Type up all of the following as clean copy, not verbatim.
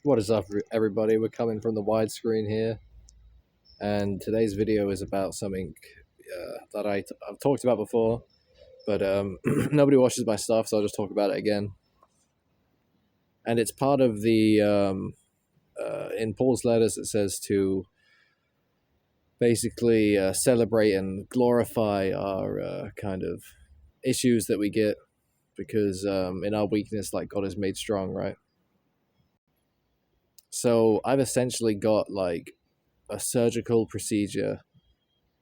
What is up, everybody? We're coming from the widescreen here, and today's video is about something that I've talked about before, but nobody watches my stuff, so I'll just talk about it again. And it's part of the in Paul's letters. It says to basically celebrate and glorify our kind of issues that we get, because in our weakness, like, God is made strong, right? So I've essentially got like a surgical procedure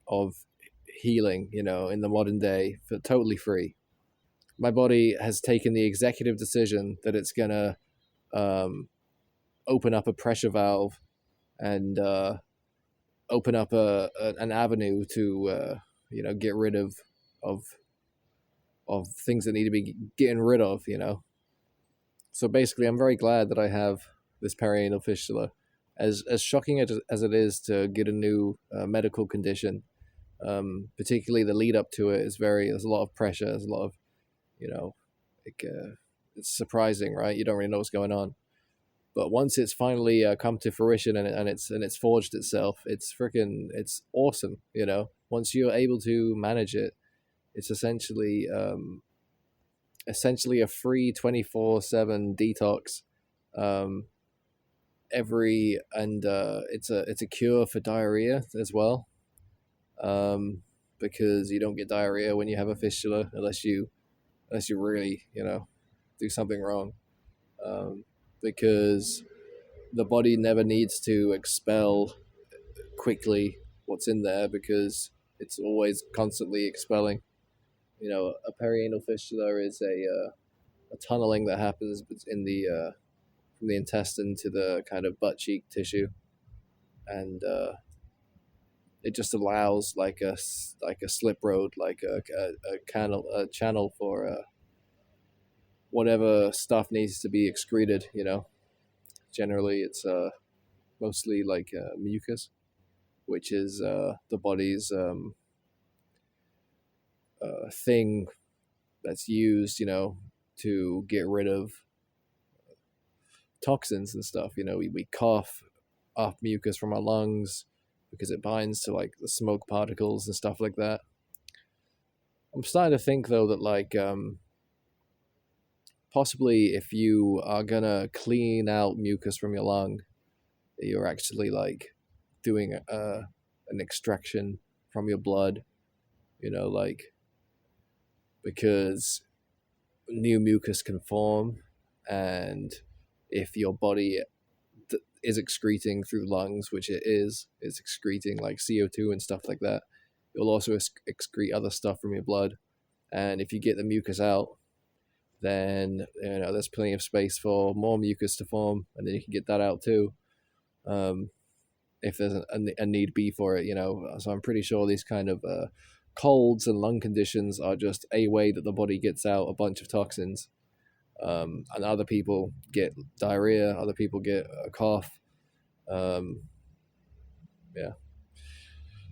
of healing, in the modern day for totally free. My body has taken the executive decision that it's gonna um, open up a pressure valve and open up an avenue to get rid of of things that need to be getting rid of. So basically, I'm very glad that I have this perianal fistula. As shocking as it is to get a new medical condition, particularly the lead up to it is there's a lot of pressure. There's a lot of, like, it's surprising, right? You don't really know what's going on. But once it's finally come to fruition and it's forged itself, it's awesome. Once you're able to manage it, it's essentially a free 24/7 detox. Um, it's a cure for diarrhea as well. Because you don't get diarrhea when you have a fistula unless you really do something wrong. Because the body never needs to expel quickly what's in there, because it's always constantly expelling. A perianal fistula is a tunneling that happens in the from the intestine to the kind of butt cheek tissue, and it just allows like a slip road, like a channel for whatever stuff needs to be excreted. Generally it's mostly like mucus, which is the body's thing that's used, to get rid of toxins and stuff. We cough up mucus from our lungs because it binds to like the smoke particles and stuff like that. I'm starting to think though that like possibly if you are gonna clean out mucus from your lung, you're actually like doing an extraction from your blood, like, because new mucus can form, and if your body is excreting through lungs, which it's excreting like CO2 and stuff like that, you'll also excrete other stuff from your blood. And if you get the mucus out, then there's plenty of space for more mucus to form, and then you can get that out too, if there's a need be for it. So I'm pretty sure these kind of colds and lung conditions are just a way that the body gets out a bunch of toxins. And other people get diarrhea, other people get a cough. Yeah.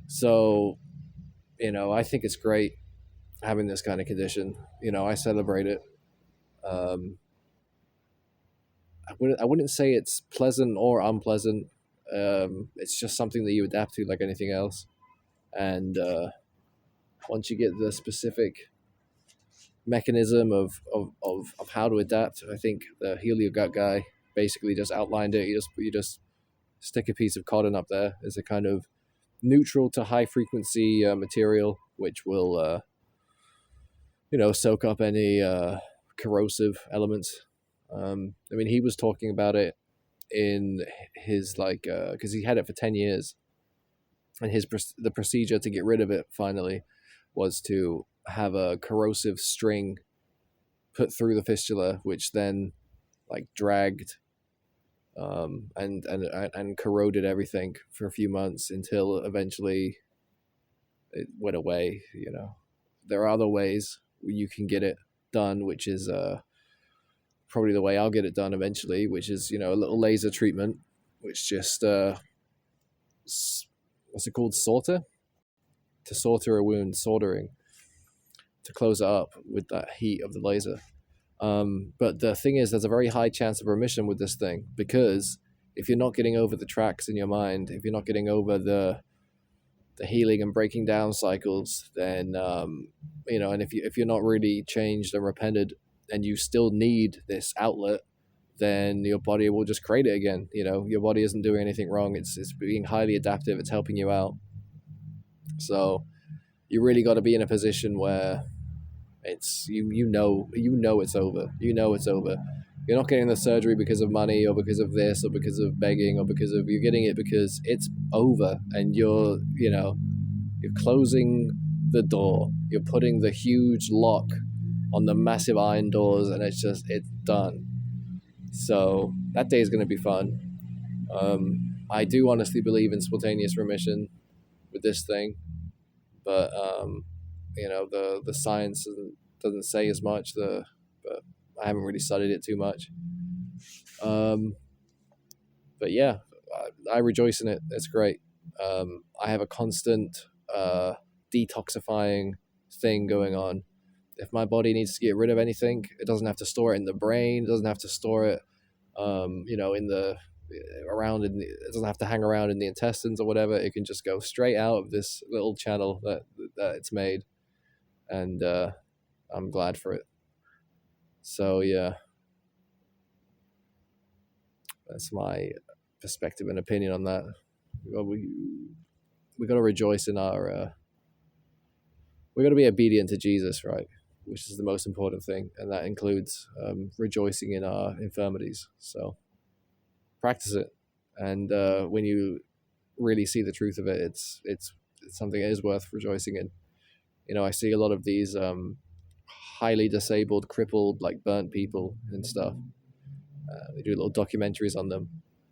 So, I think it's great having this kind of condition. I celebrate it. I wouldn't say it's pleasant or unpleasant. It's just something that you adapt to like anything else. And once you get the specific mechanism of how to adapt, I think the Heal Your Gut guy basically just outlined it. You just stick a piece of cotton up there as a kind of neutral to high frequency material, which will soak up any corrosive elements. He was talking about it in his like because he had it for 10 years, and the procedure to get rid of it finally was to have a corrosive string put through the fistula, which then like dragged and corroded everything for a few months until eventually it went away. There are other ways you can get it done, which is probably the way I'll get it done eventually, which is a little laser treatment, which just what's it called, to solder a wound, soldering, to close it up with that heat of the laser. But the thing is, there's a very high chance of remission with this thing, because if you're not getting over the tracks in your mind, if you're not getting over the healing and breaking down cycles, then and if you're not really changed and repented, and you still need this outlet, then your body will just create it again. Your body isn't doing anything wrong. It's being highly adaptive. It's helping you out. So you really got to be in a position where it's it's over. It's over. You're not getting the surgery because of money or because of this or because of begging or because of, you're getting it because it's over, and you're closing the door. You're putting the huge lock on the massive iron doors, and it's done. So that day is going to be fun. I do honestly believe in spontaneous remission with this thing, but the science doesn't say as much. But I haven't really studied it too much. But yeah, I rejoice in it. It's great. I have a constant detoxifying thing going on. If my body needs to get rid of anything, it doesn't have to store it in the brain. It doesn't have to store it, in the it doesn't have to hang around in the intestines or whatever. It can just go straight out of this little channel that it's made, and I'm glad for it. So yeah, that's my perspective and opinion on that. We got to rejoice in our. We got to be obedient to Jesus, right? Which is the most important thing, and that includes rejoicing in our infirmities. So practice it, and when you really see the truth of it, it's something that is worth rejoicing in. I see a lot of these highly disabled, crippled, like burnt people and stuff. They do little documentaries on them,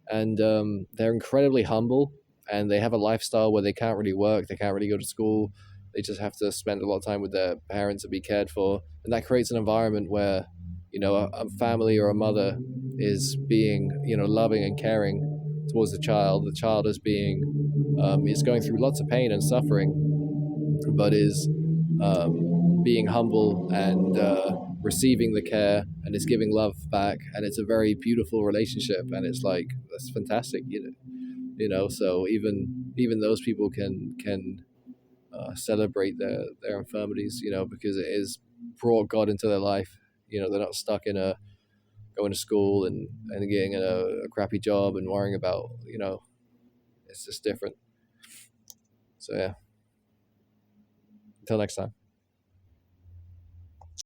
and they're incredibly humble, and they have a lifestyle where they can't really work, they can't really go to school. They just have to spend a lot of time with their parents and be cared for, and that creates an environment where a family or a mother is being loving and caring towards the child. The child is going through lots of pain and suffering, but is being humble and receiving the care, and is giving love back, and it's a very beautiful relationship, and it's like, that's fantastic. So even those people can celebrate their infirmities, because it is brought God into their life. They're not stuck in going to school and getting a crappy job and worrying about, it's just different. So yeah, until next time.